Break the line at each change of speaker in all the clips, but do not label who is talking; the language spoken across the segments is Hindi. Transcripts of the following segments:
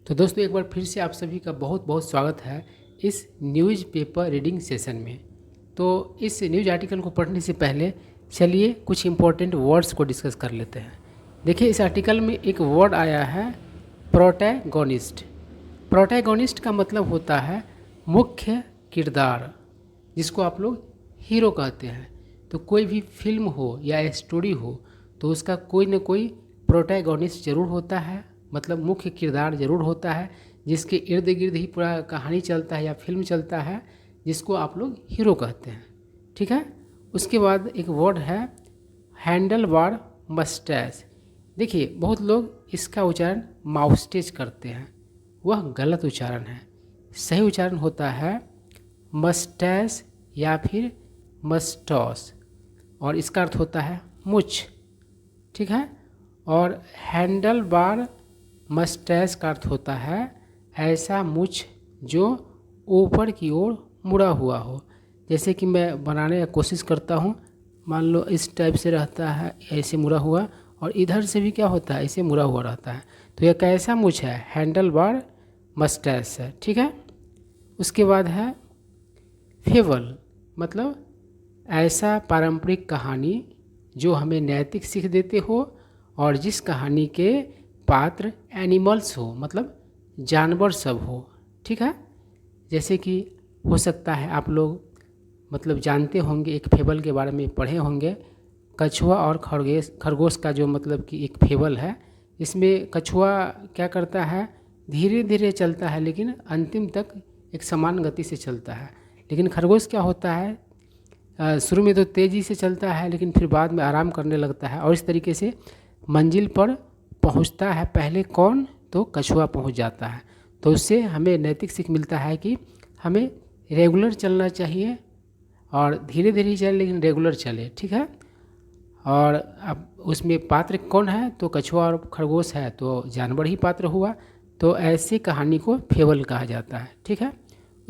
तो दोस्तों एक बार फिर से आप सभी का बहुत बहुत स्वागत है इस न्यूज़ पेपर रीडिंग सेशन में। तो इस न्यूज़ आर्टिकल को पढ़ने से पहले चलिए कुछ इम्पोर्टेंट वर्ड्स को डिस्कस कर लेते हैं। देखिए इस आर्टिकल में एक वर्ड आया है प्रोटैगोनिस्ट। प्रोटैगोनिस्ट का मतलब होता है मुख्य किरदार, जिसको आप लोग हीरो कहते हैं। तो कोई भी फिल्म हो या स्टोरी हो तो उसका कोई न कोई प्रोटैगोनिस्ट ज़रूर होता है, मतलब मुख्य किरदार ज़रूर होता है जिसके इर्द गिर्द ही पूरा कहानी चलता है या फिल्म चलता है, जिसको आप लोग हीरो कहते हैं। ठीक है। उसके बाद एक वर्ड है हैंडल बार मस्टैच। देखिए बहुत लोग इसका उच्चारण माउस्टेज करते हैं, वह गलत उच्चारण है। सही उच्चारण होता है मस्टैच या फिर मस्टॉस, और इसका अर्थ होता है मुछ। ठीक है। और हैंडल बार मस्टैच का अर्थ होता है ऐसा मुछ जो ऊपर की ओर मुड़ा हुआ हो। जैसे कि मैं बनाने की कोशिश करता हूँ, मान लो इस टाइप से रहता है, ऐसे मुड़ा हुआ, और इधर से भी क्या होता है, ऐसे मुड़ा हुआ रहता है। तो यह कैसा मुछ है, हैंडल बार मस्टैच है। ठीक है। उसके बाद है फेबल, मतलब ऐसा पारंपरिक कहानी जो हमें नैतिक सीख देते हो और जिस कहानी के पात्र एनिमल्स हो, मतलब जानवर सब हो। ठीक है। जैसे कि हो सकता है आप लोग मतलब जानते होंगे, एक फेबल के बारे में पढ़े होंगे, कछुआ और खरगोश का जो मतलब कि एक फेबल है। इसमें कछुआ क्या करता है, धीरे धीरे चलता है लेकिन अंतिम तक एक समान गति से चलता है। लेकिन खरगोश क्या होता है, शुरू में तो तेज़ी से चलता है लेकिन फिर बाद में आराम करने लगता है, और इस तरीके से मंजिल पर पहुंचता है पहले कौन, तो कछुआ पहुंच जाता है। तो उससे हमें नैतिक सीख मिलता है कि हमें रेगुलर चलना चाहिए, और धीरे धीरे ही चले लेकिन रेगुलर चले। ठीक है। और अब उसमें पात्र कौन है, तो कछुआ और खरगोश है तो जानवर ही पात्र हुआ। तो ऐसी कहानी को फेबल कहा जाता है। ठीक है।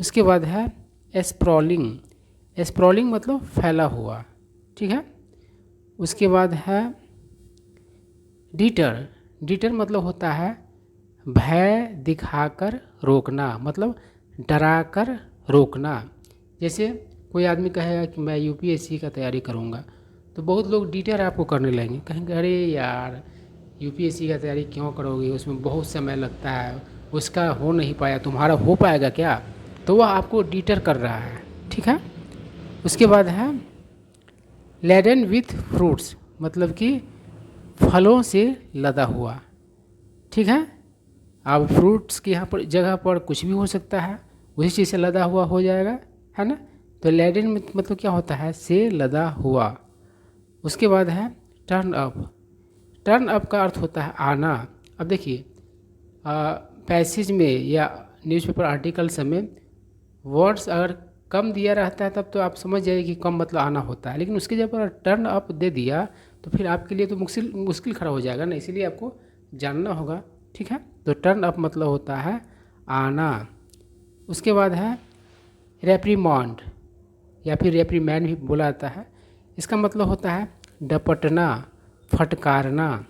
उसके बाद है स्प्रॉलिंग। स्प्रॉलिंग मतलब फैला हुआ। ठीक है। उसके बाद है डीटर। डीटर मतलब होता है भय दिखाकर रोकना, मतलब डराकर रोकना। जैसे कोई आदमी कहेगा कि मैं यूपीएससी का तैयारी करूँगा, तो बहुत लोग डीटर आपको करने लगेंगे, कहेंगे अरे यार यूपीएससी का तैयारी क्यों करोगे, उसमें बहुत समय लगता है, उसका हो नहीं पाया, तुम्हारा हो पाएगा क्या। तो वह आपको डीटर कर रहा है। ठीक है। उसके बाद है लेडन विथ फ्रूट्स, मतलब कि फलों से लदा हुआ। ठीक है। अब फ्रूट्स की यहाँ पर जगह पर कुछ भी हो सकता है, उसी चीज़ से लदा हुआ हो जाएगा, है ना। तो लेडन में मतलब क्या होता है, से लदा हुआ। उसके बाद है टर्न अप। टर्न अप का अर्थ होता है आना। अब देखिए पैसेज में या न्यूज़पेपर आर्टिकल्स में वर्ड्स अगर कम दिया रहता है तब तो आप समझ जाइए कि कम मतलब आना होता है, लेकिन उसके जब टर्न अप दे दिया तो फिर आपके लिए तो मुश्किल खड़ा हो जाएगा ना, इसीलिए आपको जानना होगा। ठीक है। तो टर्न अप मतलब होता है आना। उसके बाद है रेप्रीमॉन्ड या फिर रेप्रीमैंड भी बोला जाता है। इसका मतलब होता है डपटना, फटकारना।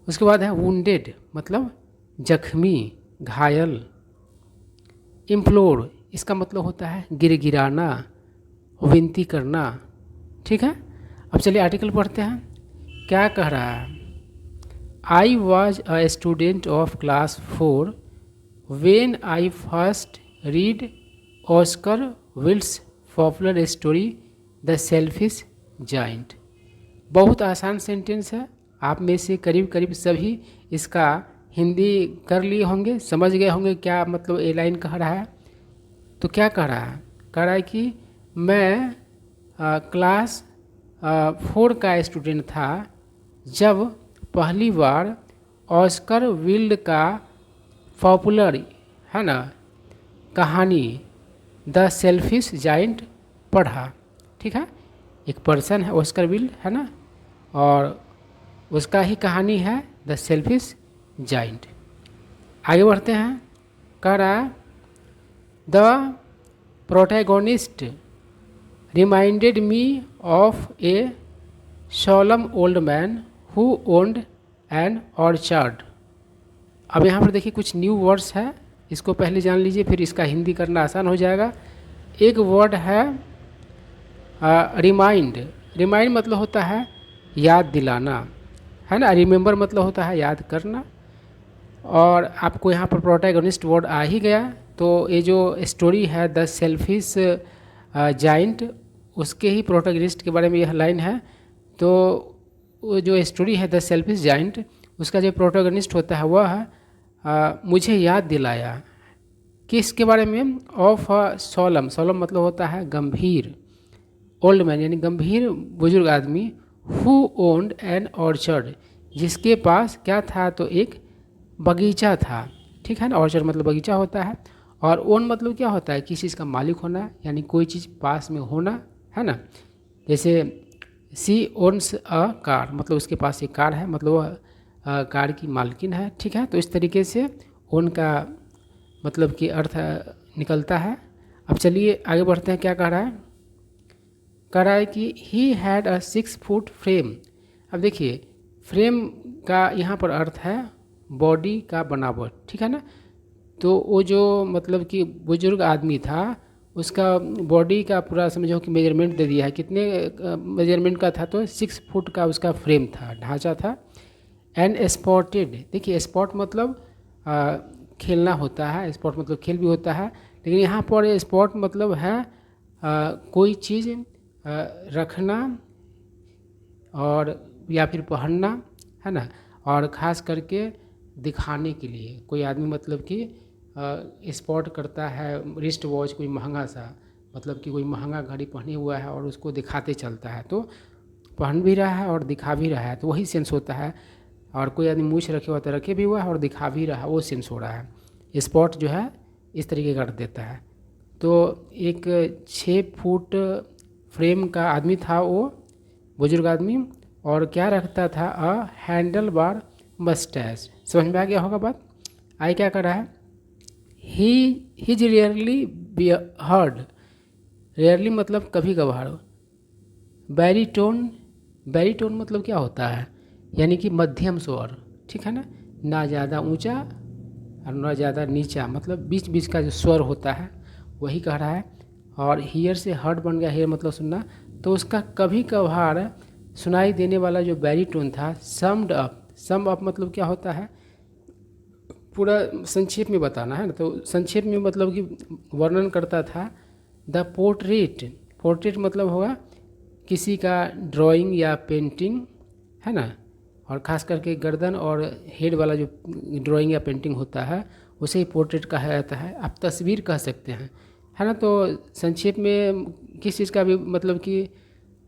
उसके बाद है वुंडेड, मतलब जख्मी, घायल। इम्प्लोर, इसका मतलब होता है गिड़गिड़ाना, विनती करना। ठीक है। अब चलिए आर्टिकल पढ़ते हैं। क्या कह रहा है, I was a student of class 4 when I first read Oscar Wilde's popular story the selfish giant. बहुत आसान सेंटेंस है, आप में से करीब करीब सभी इसका हिंदी कर लिए होंगे, समझ गए होंगे क्या मतलब ए लाइन कह रहा है। तो क्या कह रहा है, कह रहा है कि मैं क्लास 4 का स्टूडेंट था जब पहली बार ऑस्कर विल्ड का पॉपुलर, है ना, कहानी द सेल्फिश जाइंट पढ़ा। ठीक है। एक पर्सन है ऑस्कर विल्ड, है ना, और उसका ही कहानी है द सेल्फिश जाइंट। आगे बढ़ते हैं। कह रहा है the protagonist reminded me of A solemn old man who owned an orchard अब यहाँ पर देखिए कुछ न्यू वर्ड्स है, इसको पहले जान लीजिए, फिर इसका हिंदी करना आसान हो जाएगा। एक वर्ड है रिमाइंड। रिमाइंड मतलब होता है याद दिलाना, है ना। रिमेंबर मतलब होता है याद करना। और आपको यहाँ पर प्रोटैगनिस्ट वर्ड आ ही गया, तो ये जो स्टोरी है द सेल्फिश जाइंट, उसके ही प्रोटैगनिस्ट के बारे में यह लाइन है। तो वो जो स्टोरी है द सेल्फिश जाइंट, उसका जो प्रोटैगनिस्ट होता है वह मुझे याद दिलाया किसके बारे में, ऑफ सोलम। सोलम मतलब होता है गंभीर, ओल्ड मैन यानी गंभीर बुजुर्ग आदमी, हु ओन्ड एन ऑर्चर्ड, जिसके पास क्या था, तो एक बगीचा था, ठीक है ना। ऑर्चर्ड मतलब बगीचा होता है, और ओन मतलब क्या होता है, किसी चीज़ का मालिक होना, यानी कोई चीज़ पास में होना, है ना। जैसे सी ओन्स अ कार, मतलब उसके पास एक कार है, मतलब वह कार की मालकिन है, ठीक है। तो इस तरीके से ओन का मतलब कि अर्थ निकलता है। अब चलिए आगे बढ़ते हैं, क्या कह रहा है, कह रहा है कि he had a 6 foot frame. अब देखिए फ्रेम का यहाँ पर अर्थ है बॉडी का बनावट, ठीक है ना। तो वो जो मतलब कि बुजुर्ग आदमी था, उसका बॉडी का पूरा समझो कि मेजरमेंट दे दिया है, कितने मेजरमेंट का था, तो 6 फुट का उसका फ्रेम था, ढांचा था। एंड स्पॉटेड, देखिए स्पॉट मतलब खेलना होता है, स्पॉट मतलब खेल भी होता है, लेकिन यहाँ पर स्पॉट मतलब है कोई चीज़ रखना और या फिर पहनना, है ना। और ख़ास करके दिखाने के लिए कोई आदमी मतलब कि स्पॉट करता है, रिस्ट वॉच कोई महंगा सा, मतलब कि कोई महंगा घड़ी पहने हुआ है और उसको दिखाते चलता है, तो पहन भी रहा है और दिखा भी रहा है, तो वही सेंस होता है। और कोई आदमी मूछ रखे हुआ तो रखे भी हुआ है और दिखा भी रहा है, वो सेंस हो रहा है। स्पॉट जो है इस तरीके का कर देता है। तो एक 6 फुट फ्रेम का आदमी था वो बुजुर्ग आदमी, और क्या रखता था, अ हैंडल बार मस्टैच। समझ में आ गया होगा बात। आगे क्या कर रहा है, ही हिज रेयरली हर्ड, रेयरली मतलब कभी कभार, बैरीटोन, बैरीटोन मतलब क्या होता है, यानी कि मध्यम स्वर, ठीक है ना ज़्यादा ऊंचा और ना ज़्यादा नीचा, मतलब बीच बीच का जो स्वर होता है वही कह रहा है। और हियर से हर्ड बन गया, हियर मतलब सुनना, तो उसका कभी कभार सुनाई देने वाला जो बैरीटोन था, समड अप, सम अप मतलब क्या होता है, पूरा संक्षेप में बताना है ना, तो संक्षेप में मतलब कि वर्णन करता था। द पोर्ट्रेट, पोर्ट्रेट मतलब होगा किसी का ड्राइंग या पेंटिंग, है ना। और ख़ास करके गर्दन और हेड वाला जो ड्राइंग या पेंटिंग होता है उसे ही पोर्ट्रेट कहा जाता है। आप तस्वीर कह सकते हैं, है ना। तो संक्षेप में किस चीज़ का भी मतलब कि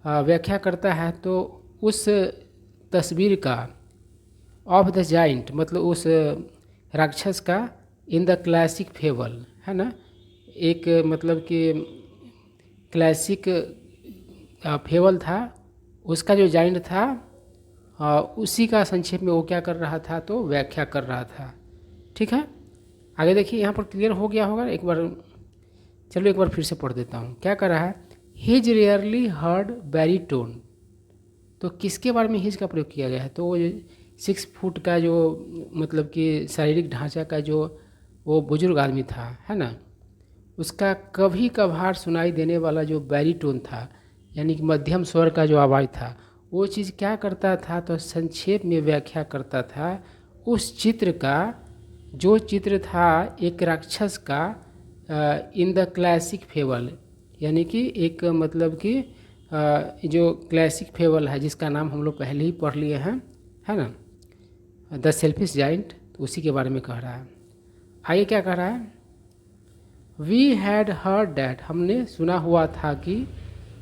व्याख्या करता है, तो उस तस्वीर का, ऑफ द जाइंट मतलब उस राक्षस का, इन द क्लासिक फेबल, है ना। एक मतलब कि क्लासिक फेबल था, उसका जो जाइंट था उसी का संक्षेप में वो क्या कर रहा था, तो व्याख्या कर रहा था, ठीक है। आगे देखिए यहाँ पर क्लियर हो गया होगा एक बार, चलो एक बार फिर से पढ़ देता हूँ। क्या कर रहा है, हिज रेयरली हर्ड बैरीटोन, तो किसके बारे में हिज का प्रयोग किया गया है, तो वो 6 फुट का जो मतलब कि शारीरिक ढांचा का जो वो बुजुर्ग आदमी था, है ना, उसका कभी कभार सुनाई देने वाला जो बैरीटोन था, यानी कि मध्यम स्वर का जो आवाज़ था, वो चीज़ क्या करता था, तो संक्षेप में व्याख्या करता था उस चित्र का, जो चित्र था एक राक्षस का, इन द क्लासिक फेबल, यानी कि एक मतलब कि जो क्लासिक फेबल है जिसका नाम हम लोग पहले ही पढ़ लिए हैं, है ना, द सेल्फिश जाइंट, तो उसी के बारे में कह रहा है। आगे क्या कह रहा है, वी हैड हर्ड डैट, हमने सुना हुआ था कि,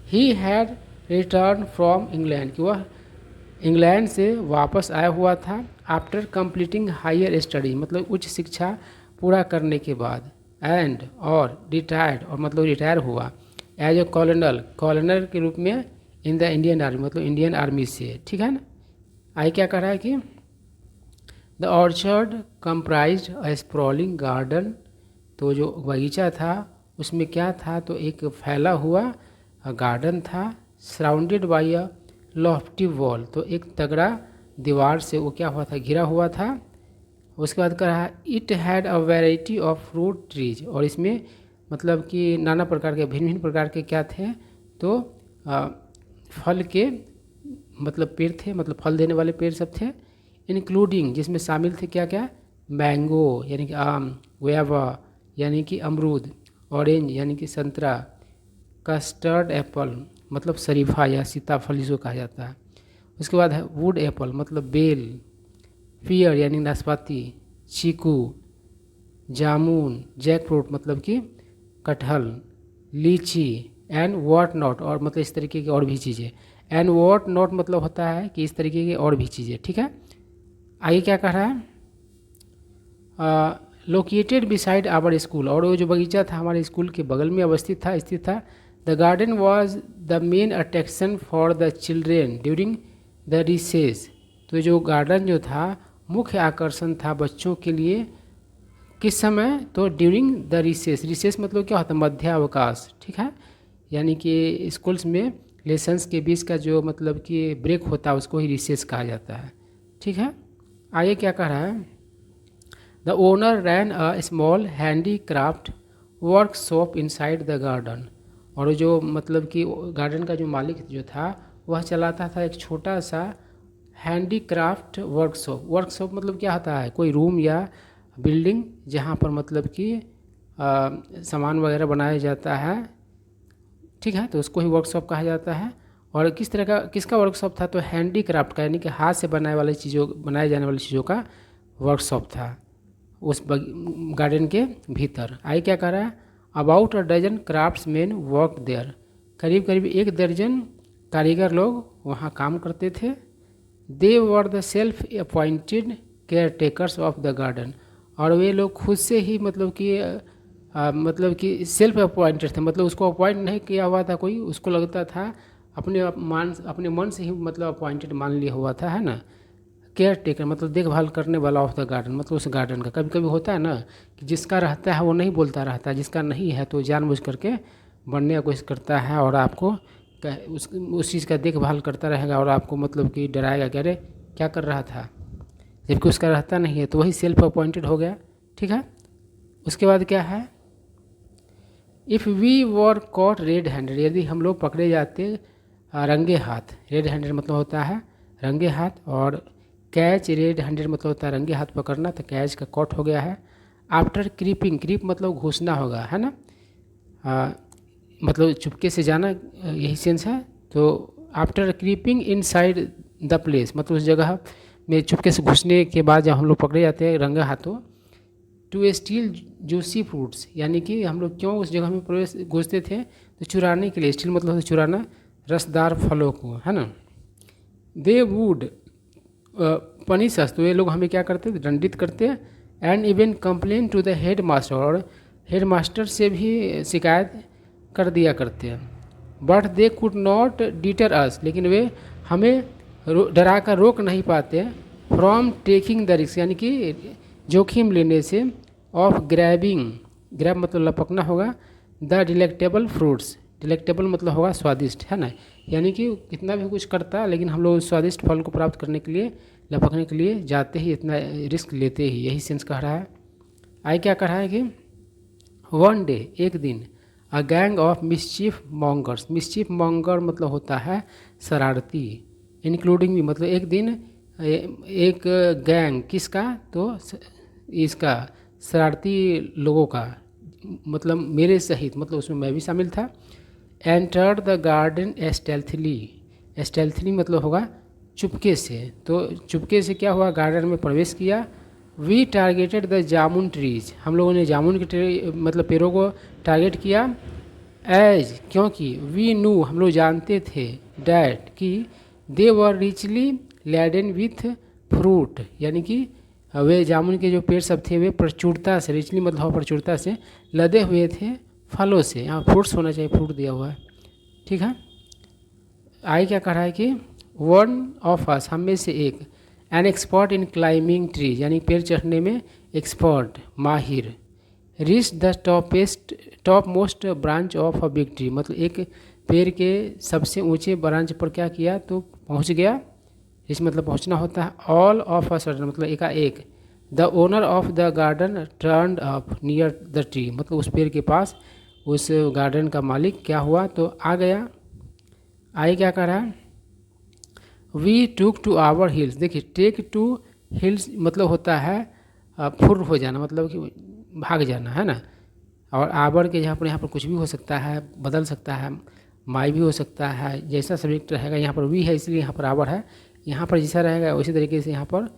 he had return from England, कि वह इंग्लैंड से वापस आया हुआ था, आफ्टर कंप्लीटिंग हायर स्टडी मतलब उच्च शिक्षा पूरा करने के बाद, एंड और रिटायर्ड और मतलब रिटायर हुआ, एज ए कॉलोनल, कॉलोनल के रूप में, इन द इंडियन आर्मी मतलब इंडियन आर्मी से, ठीक है ना। आगे क्या कह रहा है कि the orchard comprised a sprawling garden, तो जो बगीचा था उसमें क्या था, तो एक फैला हुआ गार्डन था, surrounded by a Lofty wall, तो एक तगड़ा दीवार से वो क्या हुआ था, घिरा हुआ था, उसके बाद कह रहा है it had a variety of fruit trees, और इसमें मतलब कि नाना प्रकार के भिन्न भिन्न प्रकार के क्या थे, तो फल के मतलब पेड़ थे, मतलब फल देने वाले पेड़ सब थे। इंक्लूडिंग जिसमें शामिल थे क्या क्या, मैंगो यानी कि आम, गुआवा यानी कि अमरूद, ऑरेंज यानी कि संतरा, कस्टर्ड एप्पल मतलब शरीफा या सीताफल जिसको कहा जाता है। उसके बाद है वुड एप्पल मतलब बेल, पियर यानी नाशपाती, चीकू, जामुन, जैक फ्रूट मतलब कि कटहल, लीची एंड वॉट नॉट, और मतलब इस तरीके की और भी चीज़ें। एंड वॉट नॉट मतलब होता है कि इस तरीके की और भी चीज़ें, ठीक है। आगे क्या कह रहा है, लोकेटेड बिसाइड आवर स्कूल, और वो जो बगीचा था हमारे स्कूल के बगल में अवस्थित था, स्थित था। The garden was the main attraction for the children during the recess, तो जो गार्डन जो था मुख्य आकर्षण था बच्चों के लिए किस समय, तो ड्यूरिंग द रिसेस, रिसेस मतलब क्या होता है, मध्यावकाश, ठीक है, यानी कि स्कूल्स में लेसन्स के बीच का जो मतलब कि ब्रेक होता है उसको ही रिसेस कहा जाता है, ठीक है। आगे क्या कह रहा है, the owner ran a small handicraft workshop inside the garden, और जो मतलब कि गार्डन का जो मालिक जो था वह चलाता था एक छोटा सा हैंडी क्राफ्ट वर्कशॉप। वर्कशॉप मतलब क्या होता है, कोई रूम या बिल्डिंग जहाँ पर मतलब कि सामान वगैरह बनाया जाता है, ठीक है, तो उसको ही वर्कशॉप कहा जाता है। और किस तरह का किसका वर्कशॉप था, तो हैंडी क्राफ्ट का, यानी कि हाथ से बनाए जाने वाली चीज़ों का वर्कशॉप था उस गार्डन के भीतर। आगे क्या कह रहा है, about a dozen craftsman work there, करीब करीब 1 दर्जन कारीगर लोग वहाँ काम करते थे। They were the self appointed care takers of the garden, और वे लोग खुद से ही मतलब कि सेल्फ अपॉइंटेड थे, मतलब उसको अपॉइंट नहीं किया हुआ था कोई, उसको लगता था अपने मन से ही मतलब अपॉइंटेड मान लिया हुआ था, है ना। केयर टेकर मतलब देखभाल करने वाला ऑफ द गार्डन, मतलब उस गार्डन का। कभी कभी होता है ना कि जिसका रहता है वो नहीं बोलता रहता है, जिसका नहीं है तो जानबूझ करके बनने की कोशिश करता है और आपको उस चीज़ का देखभाल करता रहेगा और आपको मतलब कि डराएगा कि अरे क्या कर रहा था, जबकि उसका रहता नहीं है, तो वही सेल्फ अपॉइंटेड हो गया, ठीक है। उसके बाद क्या है, if we were caught red handed, यदि हम लोग पकड़े जाते रंगे हाथ, रेड हैंडेड मतलब होता है रंगे हाथ, और कैच रेड हैंडेड मतलब होता है रंगे हाथ पकड़ना, तो कैच का कॉट हो गया है। आफ्टर क्रीपिंग, क्रीप मतलब घुसना होगा, है ना, मतलब चुपके से जाना, यही सेंस है। तो after creeping inside the place मतलब उस जगह में चुपके से घुसने के बाद जब हम लोग पकड़े जाते हैं रंगे हाथों, टू स्टील जूसी फ्रूट्स, यानी कि हम लोग क्यों उस जगह में प्रवेश घुसते थे, तो चुराने के लिए, स्टील मतलब चुराना, रसदार फलों को, है ना। दे वुड पनिश अस, तो ये लोग हमें क्या करते थे, दंडित करते, and even complain to the head master, और हेड मास्टर से भी शिकायत कर दिया करते हैं। But they could not deter us, लेकिन वे हमें डरा कर रोक नहीं पाते फ्रॉम टेकिंग द रिस्क, यानी कि जोखिम लेने से, ऑफ ग्रैबिंग, ग्रैब मतलब लपकना होगा, द डिलेक्टेबल फ्रूट्स, डिलेक्टेबल मतलब होगा स्वादिष्ट, है ना, यानी कि कितना भी कुछ करता है लेकिन हम लोग स्वादिष्ट फल को प्राप्त करने के लिए, लपकने के लिए जाते ही, इतना रिस्क लेते ही, यही सेंस कह रहा है। आगे क्या कह रहा है कि वन डे, एक दिन, a gang of mischief mongers, mischief monger मतलब होता है शरारती, इंक्लूडिंग भी मतलब एक दिन एक गैंग किसका, तो इसका शरारती लोगों का, मतलब मेरे सहित, मतलब उसमें मैं भी शामिल था। Enter the garden stealthily, stealthily मतलब होगा चुपके से, तो चुपके से क्या हुआ, गार्डन में प्रवेश किया। We targeted the jamun trees, हम लोगों ने जामुन के मतलब पेड़ों को टारगेट किया। एज क्योंकि वी नू हम लोग जानते थे, डैट कि दे वर रिचली लैडन विथ फ्रूट, यानी कि वे जामुन के जो पेड़ सब थे वे प्रचुरता से, रिचली मतलब प्रचुरता से लदे हुए थे फलों से, यहाँ फ्रूट्स होना चाहिए, फ्रूट दिया हुआ है, ठीक है। आगे क्या कह रहा है कि वन ऑफ अस, हम में से एक, an expert in climbing trees, यानी पेड़ चढ़ने में एक्सपर्ट, माहिर, reach the top most branch of a big tree, मतलब एक पेड़ के सबसे ऊंचे ब्रांच पर क्या किया, तो पहुंच गया, इस मतलब पहुंचना होता है। ऑल ऑफ अ सडन मतलब एकाएक, the owner of the garden turned up near the tree, मतलब उस पेड़ के पास उस गार्डन का मालिक क्या हुआ तो आ गया। आए क्या कर रहा है, we took to our heels. देखिए टेक टू हिल्स मतलब होता है फुर हो जाना, मतलब कि भाग जाना है ना। और आवर के यहाँ पर कुछ भी हो सकता है, बदल सकता है, माई भी हो सकता है, जैसा सब्जेक्ट रहेगा। यहाँ पर वी है इसलिए यहाँ पर आवर है, यहाँ पर जैसा रहेगा उसी तरीके से यहाँ पर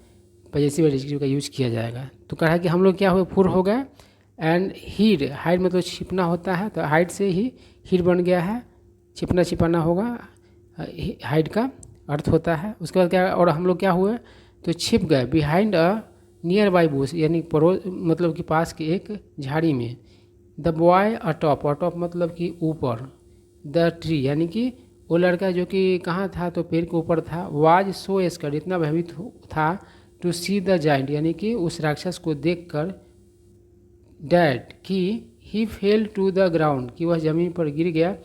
पजेसिव एडजेक्टिव का यूज किया जाएगा। तो कहा है कि हम लोग क्या हुए, फुर हो गए। एंड हीड, हाइड मतलब छिपना होता है, तो हाइड से ही हीड बन गया है, छिपना छिपाना होगा, हाइड का अर्थ होता है। उसके बाद क्या, और हम लोग क्या हुए तो छिप गए behind a near by Bush, यानी पड़ोस मतलब कि पास के एक झाड़ी में। द बॉय अटॉप, अटॉप मतलब कि ऊपर, द ट्री यानी कि वो लड़का जो कि कहाँ था तो पेड़ के ऊपर था। वाज सो स्कर्ड, इतना भयभीत था, टू सी द जाइंट यानी कि उस राक्षस को देखकर, डैट कि ही फेल टू द ग्राउंड कि वह जमीन पर गिर गया,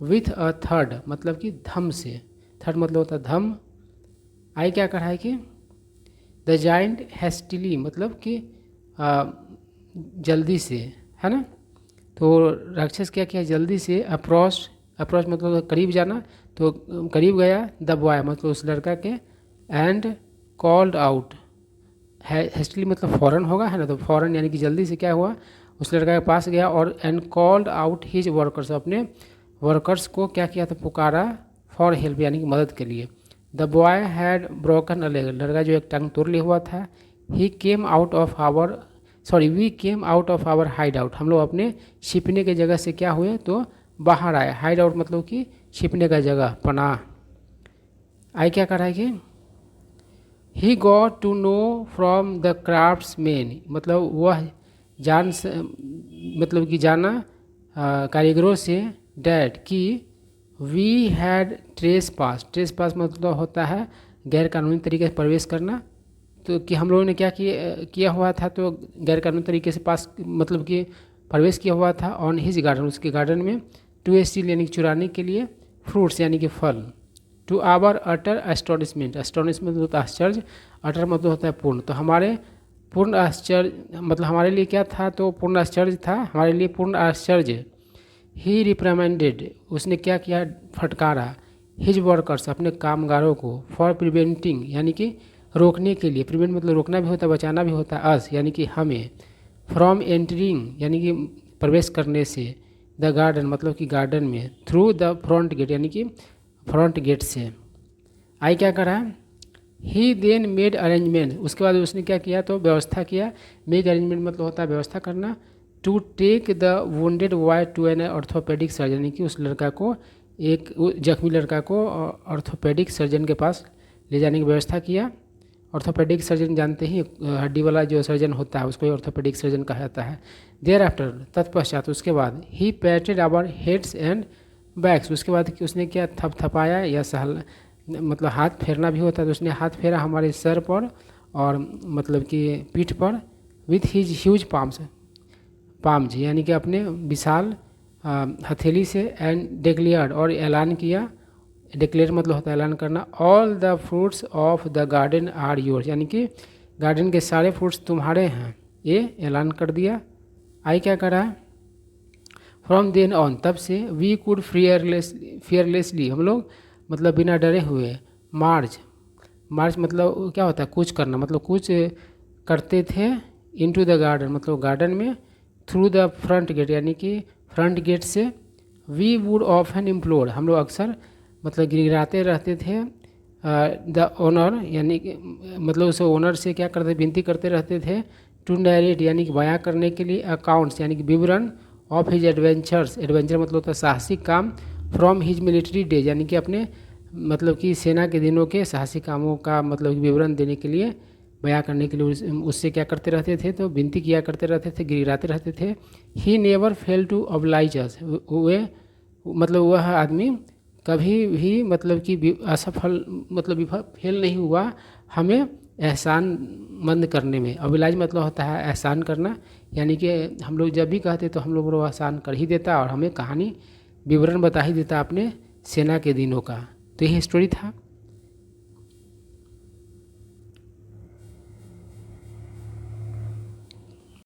विथ अ थर्ड मतलब कि धम से, थर्ड मतलब होता है धम। आई क्या कर रहा है कि द जाइंट हैस्टिली मतलब कि जल्दी से, है ना। तो राक्षस क्या किया, जल्दी से अप्रोच, अप्रोच मतलब करीब जाना, तो करीब गया। द बॉय मतलब उस लड़का के, एंड कॉल्ड आउट, हैस्टिली मतलब फ़ौरन होगा, है ना। तो फ़ौरन यानी कि जल्दी से क्या हुआ, उस लड़का के पास गया और and called out his workers, अपने वर्कर्स को क्या किया तो पुकारा, फॉर हेल्प यानी कि मदद के लिए। The boy had broken a leg, लड़का जो एक टंग तोड़ लिया हुआ था। He came out of our, sorry we came out of our hide out, हम लोग अपने छिपने के जगह से क्या हुए तो बाहर आए। हाइड आउट मतलब कि छिपने का जगह, पनाह। आई क्या कर रहा है कि he got to know from the craftsman, मतलब वह जान मतलब कि जाना कारीगरों से, डैट कि we had trespass, trespass मतलब होता है गैर कानूनी तरीके से प्रवेश करना। तो कि हम लोगों ने क्या किया हुआ था तो गैर कानूनी तरीके से पास मतलब कि प्रवेश किया हुआ था ऑन हिज गार्डन, उसके गार्डन में। टू स्टील यानी कि चुराने के लिए, फ्रूट्स यानी कि फल। To our utter astonishment, astonishment होता है आश्चर्य, अटर मतलब होता है पूर्ण। तो हमारे पूर्ण आश्चर्य मतलब हमारे लिए क्या था तो पूर्ण आश्चर्य था, हमारे लिए पूर्ण आश्चर्य। ही रिप्रेमेंडेड, उसने क्या किया फटकारा, हिज वर्कर्स अपने कामगारों को, फॉर प्रिवेंटिंग यानी कि रोकने के लिए, प्रिवेंट मतलब रोकना भी होता है, बचाना भी होता है, अस यानी कि हमें, फ्रॉम एंटरिंग यानी कि प्रवेश करने से, द गार्डन मतलब कि गार्डन में, थ्रू द फ्रंट गेट यानी कि फ्रंट गेट से। आई क्या करा, ही देन मेड अरेंजमेंट, उसके बाद उसने क्या किया तो व्यवस्था किया। मेड अरेंजमेंट मतलब होता है व्यवस्था करना। To take the wounded boy to an orthopedic surgeon, यानी कि उस लड़का को, एक जख्मी लड़का को ऑर्थोपेडिक सर्जन के पास ले जाने की व्यवस्था किया। ऑर्थोपेडिक सर्जन जानते ही, हड्डी वाला जो सर्जन होता है उसको ऑर्थोपेडिक सर्जन कहा जाता है। देयर आफ्टर तत्पश्चात उसके बाद, he patted our heads and backs, उसके बाद कि उसने क्या थपथपाया या सहल मतलब हाथ फेरना भी होता है, तो उसने हाथ फेरा हमारे सर पर और मतलब कि पीठ पर, विथ हिज ह्यूज पाम्स यानी कि अपने विशाल हथेली से, एंड डिक्लेयर्ड और ऐलान किया। डिक्लेयर मतलब होता है ऐलान करना। All the fruits of the garden are yours, यानी कि गार्डन के सारे फ्रूट्स तुम्हारे हैं, ये ऐलान कर दिया। आई क्या करा, फ्रॉम देन ऑन तब से, वी कुड फियरलेसली हम लोग मतलब बिना डरे हुए, मार्च मतलब क्या होता है कुछ करना, मतलब कुछ करते थे, इनटू द गार्डन मतलब गार्डन में, थ्रू द फ्रंट गेट यानी कि फ्रंट गेट से। वी वुड ऑफन इम्प्लोर, हम लोग अक्सर मतलब गिराते रहते थे, द ओनर यानी कि मतलब उस ओनर से क्या करते विनती करते रहते थे, टू नैरेट यानी कि बयां करने के लिए, अकाउंट्स यानी कि विवरण, ऑफ हिज एडवेंचर्स, एडवेंचर मतलब होता है साहसिक काम, फ्रॉम हिज मिलिट्री डेज यानी कि अपने मतलब कि सेना के दिनों के साहसिक कामों का मतलब विवरण देने के लिए, बयां करने के लिए उससे क्या करते रहते थे तो विनती किया करते रहते थे, गिराते रहते थे। He never fail to oblige us, वे मतलब वह आदमी कभी भी मतलब कि असफल मतलब फेल नहीं हुआ हमें एहसान मंद करने में। ऑब्लाइज मतलब होता है एहसान करना, यानी कि हम लोग जब भी कहते तो हम लोग वो एहसान कर ही देता और हमें कहानी विवरण बता ही देता अपने सेना के दिनों का। तो यही स्टोरी था।